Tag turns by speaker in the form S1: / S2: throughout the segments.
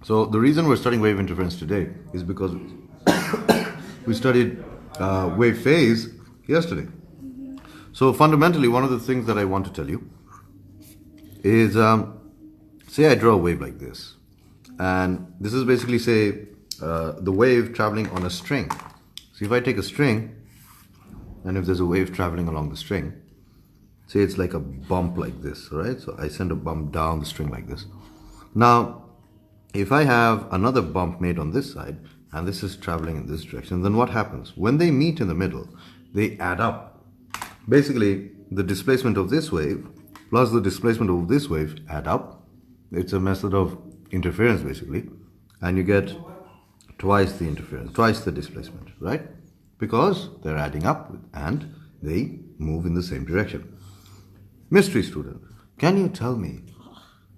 S1: So the reason we're studying wave interference today is because we studied wave phase yesterday. So fundamentally, one of the things that I want to tell you is, say I draw a wave like this. And this is basically, say, the wave traveling on a string. So if I take a string, and if there's a wave traveling along the string, say it's like a bump like this, right? So I send a bump down the string like this. Now, if I have another bump made on this side, and this is traveling in this direction, then what happens? When they meet in the middle, they add up. Basically, the displacement of this wave plus the displacement of this wave add up. It's a method of interference, basically. And you get twice the interference, twice the displacement, right? Because they're adding up and they move in the same direction. Mystery student, can you tell me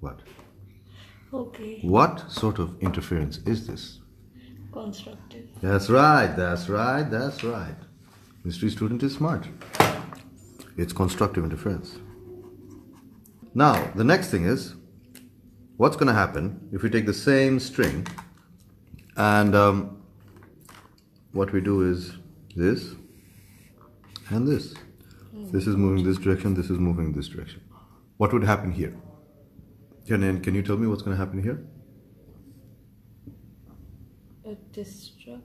S1: what?
S2: Okay.
S1: What sort of interference is this?
S2: Constructive.
S1: That's right, that's right, that's right. Mystery student is smart. It's constructive interference. Now, the next thing is, what's going to happen if we take the same string and what we do is this and this. This is moving this direction, this is moving this direction. What would happen here? Can you tell me what's going to happen here?
S2: A destruct.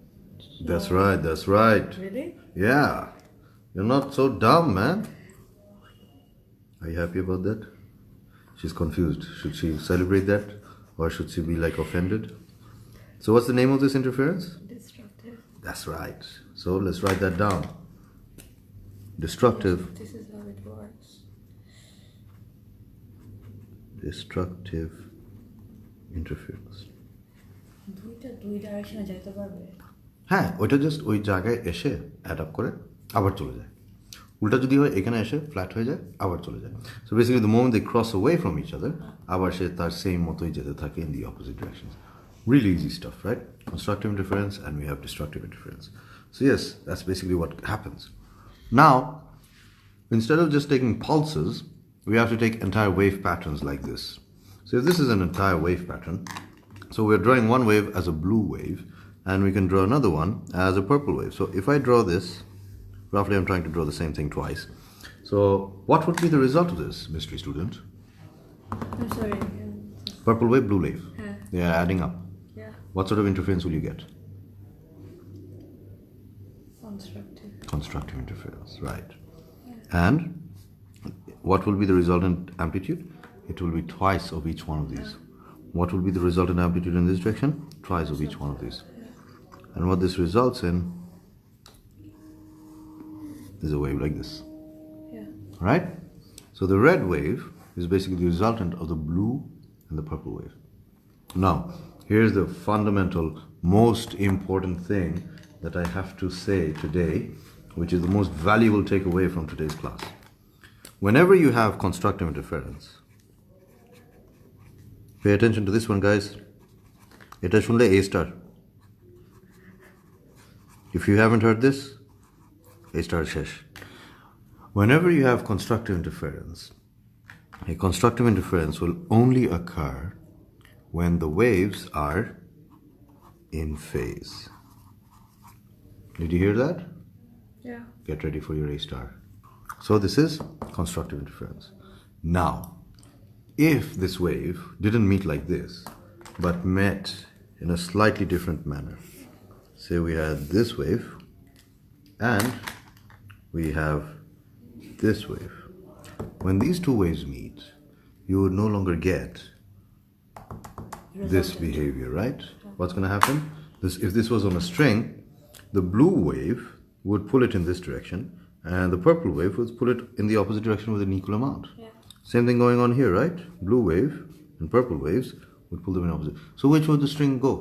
S1: That's right, that's right.
S2: Really?
S1: Yeah. You're not so dumb, man. Are you happy about that? She's confused. Should she celebrate that? Or should she be like offended? So what's the name of this interference?
S2: Destructive.
S1: That's right. So let's write that down. Destructive.
S2: This is how it works.
S1: Destructive interference.
S2: দুই ডাইরেকশনে যেতে পারবে
S1: হ্যাঁ ওইটা just ওই জায়গায় এসে add up করে আবার চলে যায় উল্টা যদি হয় এখানে এসে ফ্ল্যাট হয়ে যায় আবার চলে যায় so basically the moment they cross away from each other আবার সে তার সেম মতোই যেতে থাকে in the opposite directions really easy stuff, right? Constructive interference and we have destructive interference. So yes, that's basically what happens. Now, instead of just taking pulses, we have to take entire wave patterns like this. So if this is an entire wave pattern, so we're drawing one wave as a blue wave, and we can draw another one as a purple wave. So if I draw this, roughly I'm trying to draw the same thing twice. So what would be the result of this, mystery student?
S2: I'm sorry.
S1: Purple wave, blue wave.
S2: Yeah.
S1: They are adding up.
S2: Yeah.
S1: What sort of interference will you get?
S2: Constructive.
S1: Constructive interference, right. Yeah. And what will be the resultant amplitude? It will be twice of each one of these. What will be the resultant amplitude in this direction? Twice of each one of these. And what this results in is a wave like this.
S2: Yeah.
S1: Right? So the red wave is basically the resultant of the blue and the purple wave. Now, here's the fundamental, most important thing that I have to say today, which is the most valuable takeaway from today's class. Whenever you have constructive interference, pay attention to this one, guys. Eta shunle A star. If you haven't heard this, A star shesh. Whenever you have constructive interference, a constructive interference will only occur when the waves are in phase. Did you hear that?
S2: Yeah.
S1: Get ready for your A star. So this is constructive interference. Now, if this wave didn't meet like this, but met in a slightly different manner, say we had this wave and we have this wave. When these two waves meet, you would no longer get this behavior, right? What's going to happen? If this was on a string, the blue wave would pull it in this direction and the purple wave would pull it in the opposite direction with an equal amount.
S2: Yeah.
S1: Same thing going on here, right? Blue wave and purple waves would pull them in opposite. So which would the string go?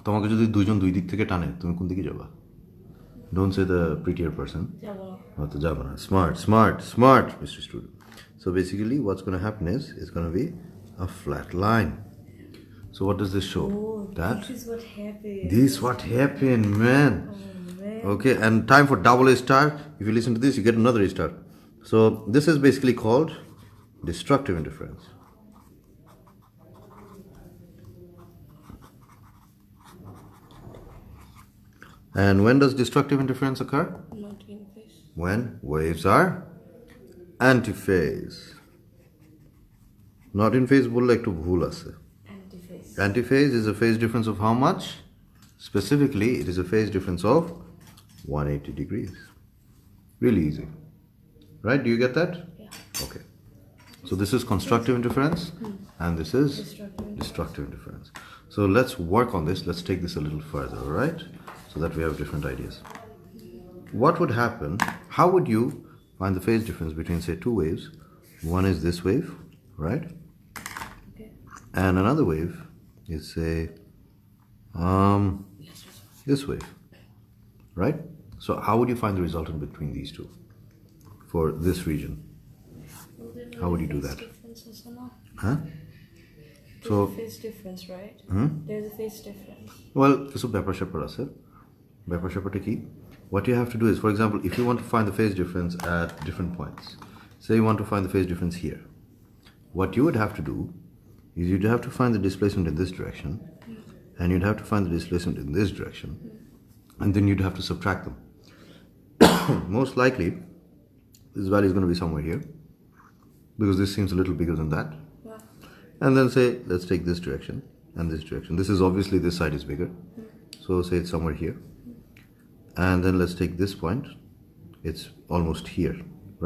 S1: তোমাকে যদি দুইজন দুই দিক থেকে টানে তুমি কোন দিকে যাবা? Don't say the prettier person. তো যাবা না. Smart, Mr. Student. So basically what's going to happen is it's going to be a flat line. So what does this show?
S2: Oh,
S1: that
S2: this is what happened.
S1: This is what happened, man. Okay, and time for double A star. If you listen to this, you get another A star. So this is basically called destructive interference. And when does destructive interference occur?
S2: Not in phase.
S1: When waves are antiphase. Not in phase বললে একটু ভুল আছে.
S2: Antiphase.
S1: Antiphase is a phase difference of how much? Specifically, it is a phase difference of 180 degrees. Really easy. Right? Do you get that?
S2: Yeah.
S1: Okay. So this is constructive interference and this is
S2: Destructive
S1: interference. So let's work on this. Let's take this a little further, all right? So that we have different ideas. What would happen? How would you find the phase difference between, say, two waves? One is this wave, right?
S2: Okay.
S1: And another wave is, say, this wave, right? So how would you find the resultant between these two for this region? How would you do that? Huh? So,
S2: There's a phase difference, right? There's a phase difference.
S1: well, কিছু ব্যাপার স্যাপার আছে. ব্যাপার স্যাপারটা কি? What you have to do is, for example, if you want to find the phase difference at different points, say you want to find the phase difference here, what you would have to do is you'd have to find the displacement in this direction, and you'd have to find the displacement in this direction, and then you'd have to subtract them. Most likely, this value is going to be somewhere here, because this seems a little bigger than that.
S2: Yeah.
S1: And then say, let's take this direction and this direction. This is obviously, this side is bigger. So say it's somewhere here. And then let's take this point. It's almost here,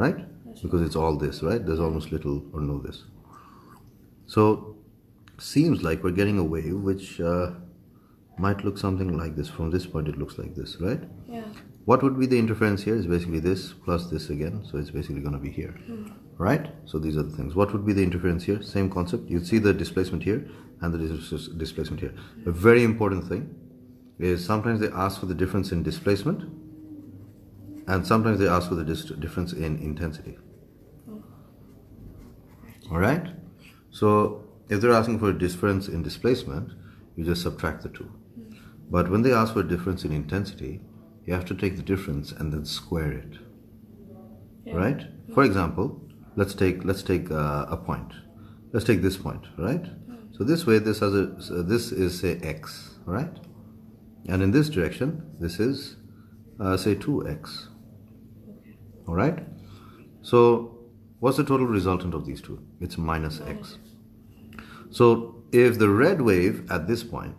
S1: right? Because it's all this, right? There's almost little or no this. So seems like we're getting a wave which might look something like this. From this point, it looks like this, right?
S2: Yeah.
S1: What would be the interference here is basically this plus this again. So it's basically going to be here, right? So these are the things. What would be the interference here? Same concept. You'd see the displacement here and the displacement here. A very important thing is sometimes they ask for the difference in displacement and sometimes they ask for the difference in intensity. All right? So if they're asking for a difference in displacement, you just subtract the two. But when they ask for a difference in intensity, you have to take the difference and then square it.
S2: Yeah.
S1: Right? For example, let's take a point. Let's take this point, right? So this way, this has this is, say, x, right? And in this direction, this is say 2x. All right? So what's the total resultant of these two? It's minus x. So if the red wave at this point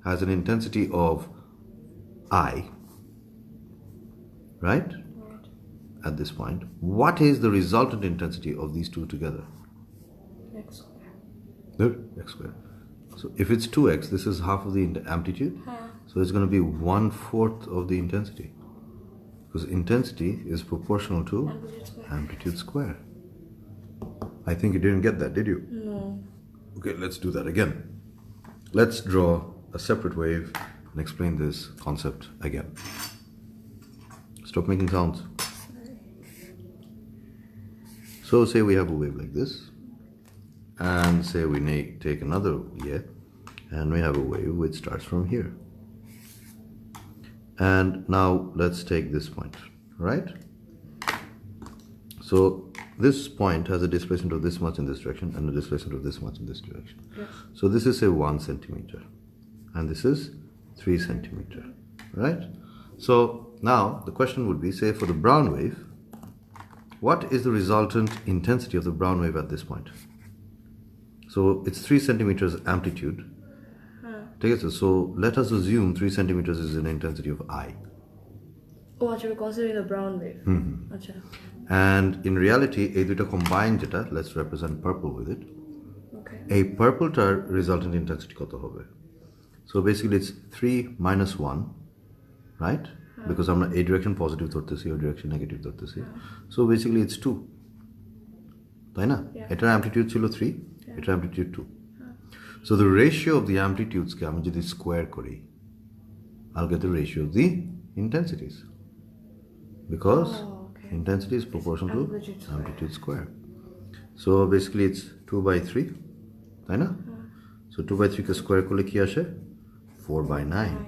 S1: has an intensity of I, right? At this point, what is the resultant intensity of these two together?
S2: X square.
S1: Good, x squared. So if it's 2x, this is half of the amplitude. So it's going to be 1/4 of the intensity. Because intensity is proportional to amplitude square. I think you didn't get that, did you?
S2: No.
S1: Okay, let's do that again. Let's draw a separate wave and explain this concept again. Stop making sounds. So say we have a wave like this, and say we take another here, and we have a wave which starts from here. And now let's take this point, right? So this point has a displacement of this much in this direction and a displacement of this much in this direction.
S2: Yes.
S1: So this is, say, 1 centimeter, and this is 3 centimeter, right? So now the question would be, say, for the brown wave, what is the resultant intensity of the brown wave at this point? So it's 3 centimeters amplitude. Take it. So let us assume 3 centimeters is an intensity of I.
S2: Oh, actually, we're considering the brown wave. Acha.
S1: And in reality, এই দুটো combined যেটা, let's represent purple with it.
S2: Okay.
S1: A purple টার resultant intensity কত হবে? So basically it's 3 minus 1, right? Because আমরা এই direction positive ধরতেছি, ওই direction negative ধরতেছি. So basically it's 2. তাই না? এটার amplitude ছিল 3, এটার amplitude 2. So the ratio of the amplitudes কে আমি যদি square করি, I'll get the ratio of the intensities. Because intensity is proportional to amplitude square. So basically it's 2 by 3. তাই না? So 2 by 3 কে square করলে কি আসে? 4 by 9.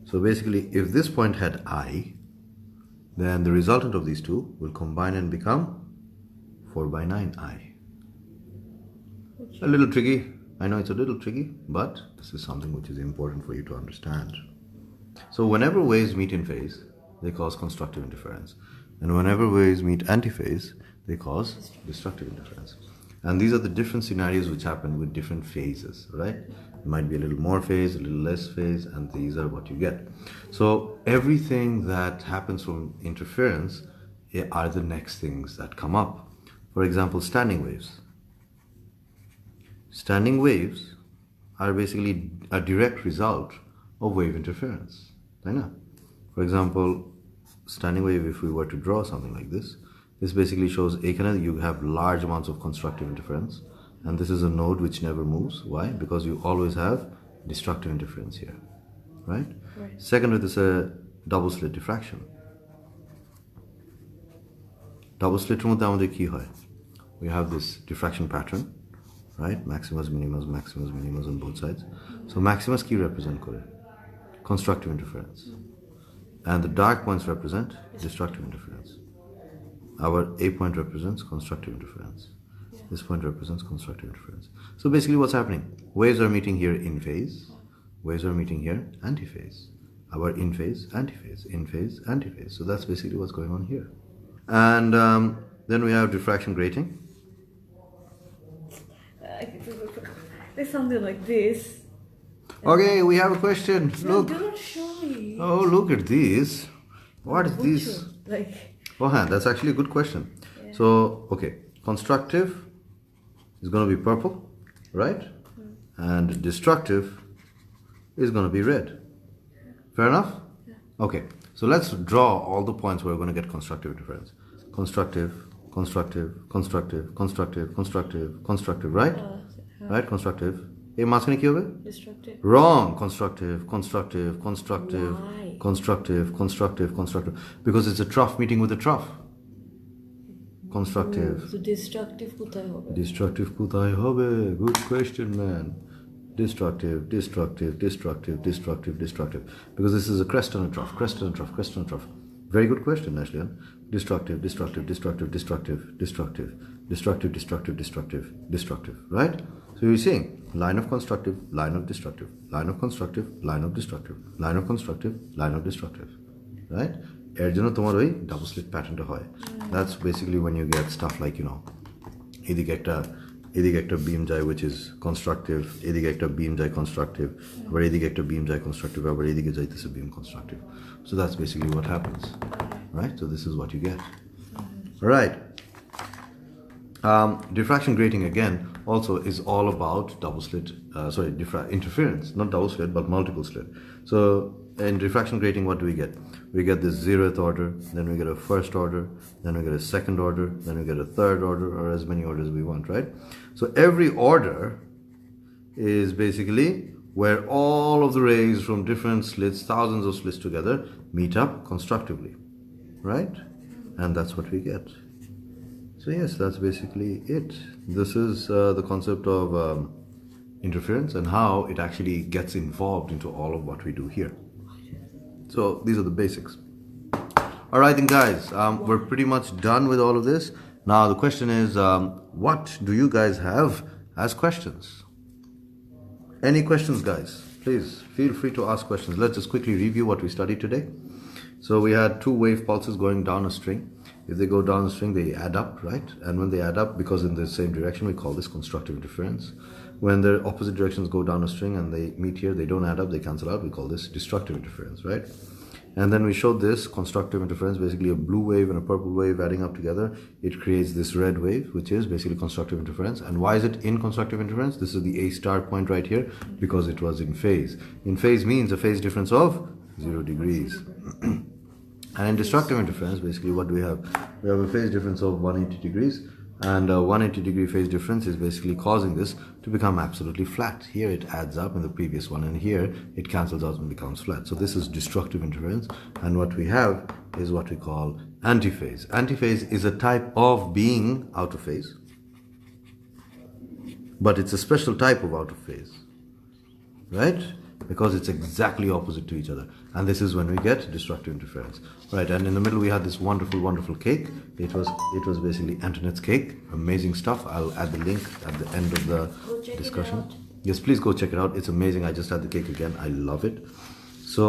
S1: So basically if this point had I, then the resultant of these two will combine and become 4 by 9I. A little tricky. I know it's a little tricky, but this is something which is important for you to understand. So whenever waves meet in phase, they cause constructive interference. And whenever waves meet antiphase, they cause destructive interference. And these are the different scenarios which happen with different phases, right? It might be a little more phase, a little less phase, and these are what you get. So everything that happens from interference are the next things that come up. For example, standing waves. Standing waves are basically a direct result of wave interference. I know. For example, standing wave, if we were to draw something like this basically shows you have large amounts of constructive interference, and this is a node which never moves. Why? Because you always have destructive interference here, right? Second, with this a double slit diffraction. Double slit we have this diffraction pattern, right? Maximus, minimus, maximus, minimus on both sides. So maximus key represent constructive interference, and the dark points represent destructive interference. Our A point represents constructive interference. This point represents constructive interference. So basically what's happening? Waves are meeting here in phase. Waves are meeting here antiphase. Our in phase, antiphase, in phase, antiphase. So that's basically what's going on here. And then we have diffraction grating.
S2: It's something like this.
S1: Okay, we have a question.
S2: No,
S1: Look.
S2: do not show me.
S1: Oh, look at this. What is this?
S2: Like.
S1: Oh, that's actually a good question. Yeah. So, okay, constructive is going to be purple, right? And destructive is going to be red. Fair enough? Yeah. Okay, so let's draw all the points where we're going to get constructive interference. Constructive, constructive, constructive, constructive, constructive, constructive, right? Right, constructive.
S2: Destructive.
S1: Wrong. Constructive, constructive, constructive.
S2: Why?
S1: Constructive, constructive, constructive. Because it's a trough meeting with a trough. Constructive.
S2: So destructive কোথায় হবে?
S1: Destructive কোথায় হবে? Good question, man. Destructive, destructive, destructive, destructive, destructive. Because this is a crest and a trough, crest and a trough, crest and a trough. Very good question, Ashley. Destructive, destructive, destructive, destructive, destructive, destructive, destructive, destructive, destructive. Right? So you're seeing line of constructive, line of destructive, line of constructive, line of destructive, line of constructive, line of destructive. Right? এর জন্য তোমার ওই double slit প্যাটার্নটা হয়। That's basically when you get stuff like, এদিকে একটা beam যায় which is constructive, এদিকে একটা beam যায় constructive, আবার এদিকে একটা beam যায় constructive, আবার এদিকে যাইতেছে beam constructive. So that's basically what happens. Right? So this is what you get. All right. Diffraction grating again also is all about double slit, interference, not double slit but multiple slit. So in diffraction grating, what do we get? We get this 0th order, then we get a first order, then we get a second order, then we get a third order, or as many orders we want, right? So every order is basically where all of the rays from different slits, thousands of slits together, meet up constructively, right? And that's what we get. So yes, that's basically it. This is the concept of interference and how it actually gets involved into all of what we do here. So these are the basics. All right then guys, we're pretty much done with all of this. Now the question is, what do you guys have as questions? Any questions, guys? Please feel free to ask questions. Let's just quickly review what we studied today. So we had 2 wave pulses going down a string. If they go down the string, they add up, right? And when they add up, because in the same direction, we call this constructive interference. When the opposite directions go down a string and they meet here, they don't add up, they cancel out, we call this destructive interference, right? And then we showed this constructive interference, basically a blue wave and a purple wave adding up together. It creates this red wave, which is basically constructive interference. And why is it in constructive interference? This is the A star point right here, because it was in phase. In phase means a phase difference of 0 degrees. And in destructive interference, basically what do we have? We have a phase difference of 180 degrees, and a 180 degree phase difference is basically causing this to become absolutely flat. Here it adds up in the previous one, and here it cancels out and becomes flat. So this is destructive interference, and what we have is what we call antiphase. Antiphase is a type of being out of phase, but it's a special type of out of phase, right? Because it's exactly opposite to each other, and this is when we get destructive interference, right? And in the middle we had this wonderful cake. It was basically Antoinette's cake. Amazing stuff. I'll add the link at the end of the discussion. Yes, please go check it out. It's amazing. I just had the cake again. I love it. So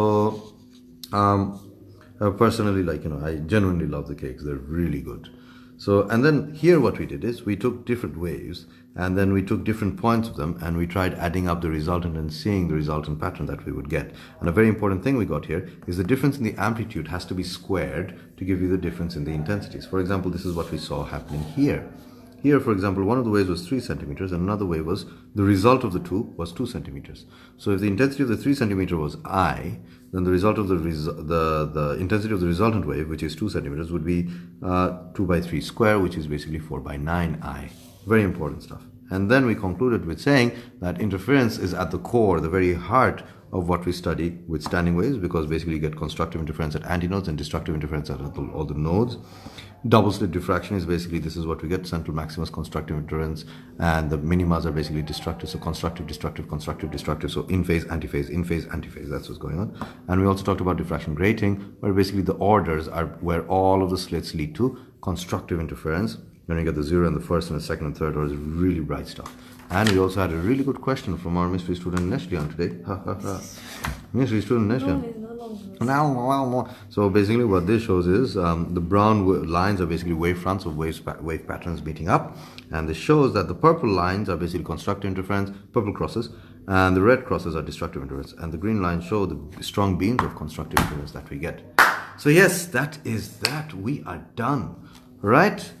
S1: Personally, like, I genuinely love the cakes. They're really good. So, and then here what we did is we took different waves and then we took different points of them and we tried adding up the resultant and seeing the resultant pattern that we would get. And a very important thing we got here is the difference in the amplitude has to be squared to give you the difference in the intensities. For example, this is what we saw happening here. Here, for example, one of the waves was 3 centimeters and another wave was, the result of the two was 2 centimeters. So if the intensity of the 3 centimeter was I, then the result of the intensity of the resultant wave, which is 2 centimeters, would be 2 by 3 square, which is basically 4 by 9 I. Very important stuff. And then we concluded with saying that interference is at the core, the very heart of what we study with standing waves, because basically you get constructive interference at antinodes and destructive interference at all the nodes. Double slit diffraction is basically, this is what we get, central maximus constructive interference, and the minimas are basically destructive, so constructive, destructive, constructive, destructive, so in phase, antiphase, that's what's going on. And we also talked about diffraction grating, where basically the orders are where all of the slits lead to constructive interference. When you get the 0 and the first and the second and third orders, really bright stuff. And we also had a really good question from our mystery student Neshlian today. Mystery student Neshlian. So basically what this shows is the brown lines are basically wave fronts of wave patterns meeting up, and this shows that the purple lines are basically constructive interference, purple crosses, and the red crosses are destructive interference, and the green lines show the strong beams of constructive interference that we get. So yes, that is that. We are done. Right?